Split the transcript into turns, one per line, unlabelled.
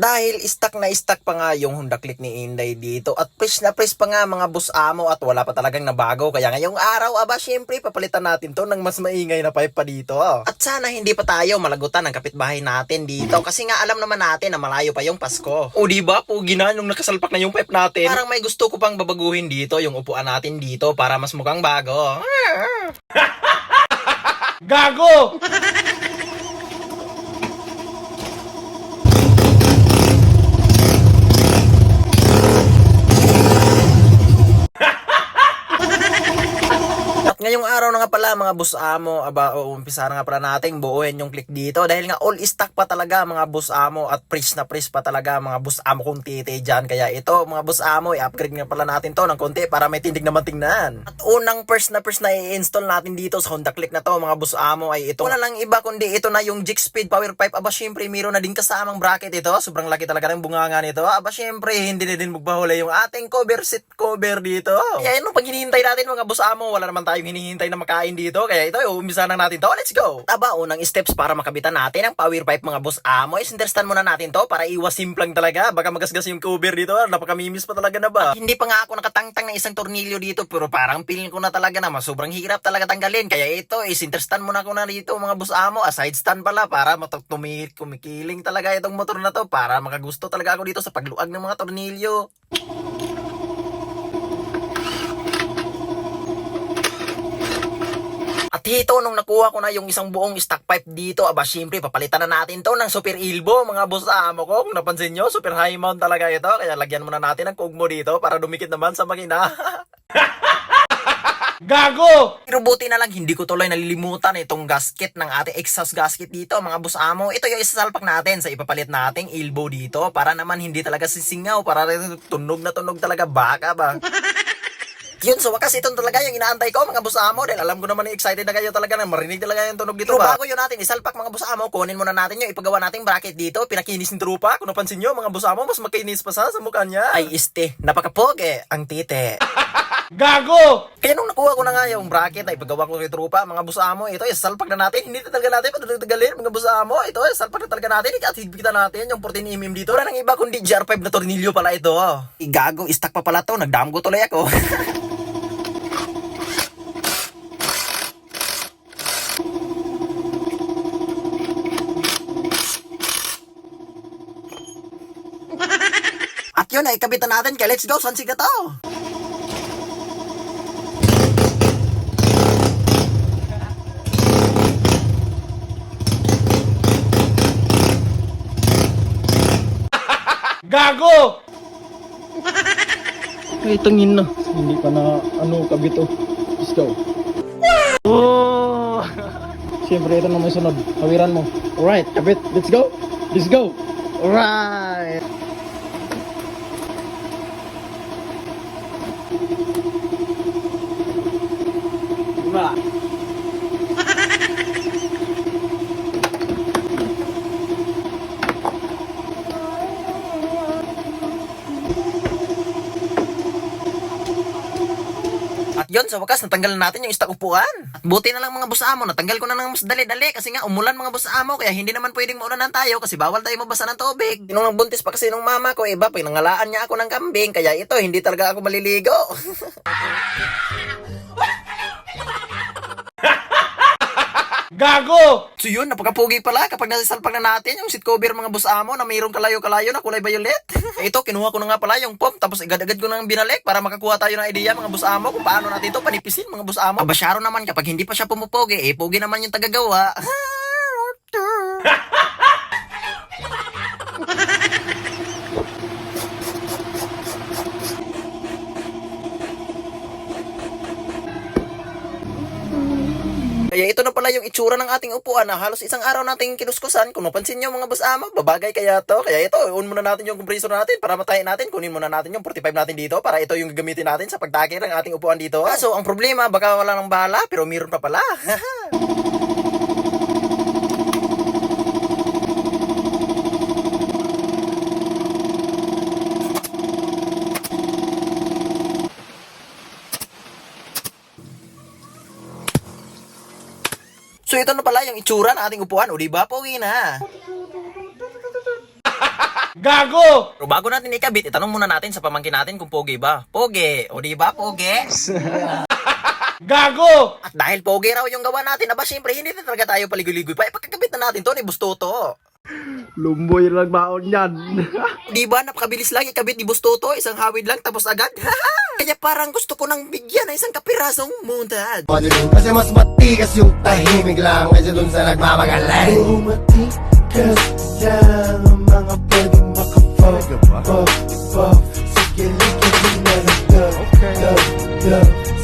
dahil stuck na stuck pa nga yung Honda Click ni Inday dito at press na press pa nga mga boss amo at wala pa talagang nabago. Kaya ngayong araw, syempre papalitan natin to ng mas maingay na pipe pa dito. At sana hindi pa tayo malagutan ng kapitbahay natin dito kasi nga alam naman natin na malayo pa yung Pasko. O diba, pugi na yung nakasalpak na yung pipe natin. Parang may gusto ko pang babaguhin dito yung upuan natin dito para mas mukhang bago.
Gago!
Ngayong araw na nga pala mga boss amo, umpisa na nga pala nating buuin yung click dito dahil nga all stock pa talaga mga boss amo at fresh na fresh pa talaga mga boss amo kung titi dyan. Kaya ito mga boss amo, i-upgrade nga pala natin to ng konti para may tindig naman tingnan. At unang first na i-install natin dito sa Honda Click na to mga boss amo ay ito. Wala lang iba kundi ito na yung Jigspeed power pipe. Syempre meron na din kasamang bracket ito. Sobrang laki talaga ng bunganga nito. Syempre hindi na din magbahula yung ating cover seat cover dito. Kaya yun, pag hinihintay natin mga boss amo, wala naman tayong hinihintay na makain dito. Kaya ito, umpisa na natin to. Let's go! Unang steps para makabitan natin ang power pipe mga boss amo, is understand muna natin to para iwas simplang talaga. Baka magasgas yung cover dito. Napakamimis pa talaga na ba? At hindi pa nga ako nakatangtang ng isang tornilyo dito pero parang feeling ko na talaga na sobrang hirap talaga tanggalin. Kaya ito, is understand muna ko na dito mga boss amo. Side stand pala para kumikiling talaga itong motor na to para makagusto talaga ako dito sa pagluag ng mga tornilyo. At ito, nung nakuha ko na yung isang buong stock pipe dito, syempre, papalitan na natin to ng super elbow, mga boss amo ko. Kung napansin nyo, super high mount talaga ito. Kaya lagyan muna natin ng kugmo dito para dumikit naman sa makina.
Gago!
Pero buti na lang, hindi ko tuloy nalilimutan itong gasket ng ating exhaust gasket dito, mga boss amo. Ito yung isasalpak natin sa ipapalit nating elbow dito para naman hindi talaga sisingaw, para tunog na tunog talaga, baka ba? Yun, sa wakas, ito talaga yung inaantay ko mga boss amo dahil alam ko naman excited na kayo talaga na marinig talaga yung tunog dito. Pero bago yun natin isalpak mga boss amo, kunin muna natin yung ipagawa nating bracket dito. Pinakinis ng trupa. Kung napansin nyo mga boss amo, mas makinis pa sa mukha niya. Ay napakapoge ang tite.
Gago!
Kaya nung nakuha ko na nga yung bracket ay ipagawa ko kay trupa mga boss amo, ito isalpak na natin. Hindi talaga natin patatagalin mga boss amo. Ito isalpak na talaga natin. At higpitan natin yung 14mm dito. Wala nang iba kundi GR5 na tornilyo pala ito. Igago, istak pa pala to. Nagdamgo tuloy ako. At yun ay kabitan natin kaya let's go, sansig na to.
Gago!
Ay, tangin na.
Hindi pa na kabito. Let's go.
Oh!
Siyempre ito na may sunod. Hawiran mo. Alright, kabit. Let's go. Let's go.
Alright!
Diba?
At yun, sa wakas, natanggal na natin yung stock upuan. At buti na lang mga boss amo, natanggal ko na ng mas dali-dali kasi nga umulan mga boss amo, kaya hindi naman pwedeng maulanan tayo kasi bawal tayo mabasa ng tubig. Nung nagbuntis pa kasi nung mama ko, pinangalaan niya ako ng kambing, kaya ito, hindi talaga ako maliligo.
Gago!
So yun, napakapugi pala kapag nasisalpak na natin yung seat cover mga boss amo na mayroong kalayo-kalayo na kulay violet. Ito, kinuha ko na nga pala yung pump tapos agad-agad ko nang binalik para makakuha tayo ng idea mga boss amo kung paano natin ito panipisin mga boss amo. Abasyaro naman kapag hindi pa siya pumupogi, pogi naman yung tagagawa. Kaya ito na pala yung itsura ng ating upuan na halos isang araw nating kinuskusan. Kung napansin nyo mga boss amo, babagay kaya to. Kaya ito, on muna natin yung compressor natin para matayin natin. Kunin muna natin yung 45 natin dito para ito yung gagamitin natin sa pagtakir ng ating upuan dito. So, ang problema, baka wala nang bahala, pero meron pa pala. So ito na pala yung itsura ng ating upuan. O diba, pogi na.
Gago!
Pero bago natin ikabit, itanong muna natin sa pamangkin natin kung pogi ba. Pogi, o di ba pogi?
Gago!
At dahil pogi raw yung gawa natin, aba syempre hindi na talaga tayo paligoy-ligoy pa. Ipagkakabit na natin to ni Bustoto.
Lumboy lang baon yan.
Di ba napakabilis lang ikabit ni Bustoto, isang hawid lang tapos agad. Kaya parang gusto ko nang bigyan ng isang kapirasong muntad.
Kasi mas matigas yung tahimik lang kaysa dun sa nagmamagaling. Matigas yan ang mga pwedeng makapop. Pop, pop, sige, ligyan din na nag-dub, dub, dub.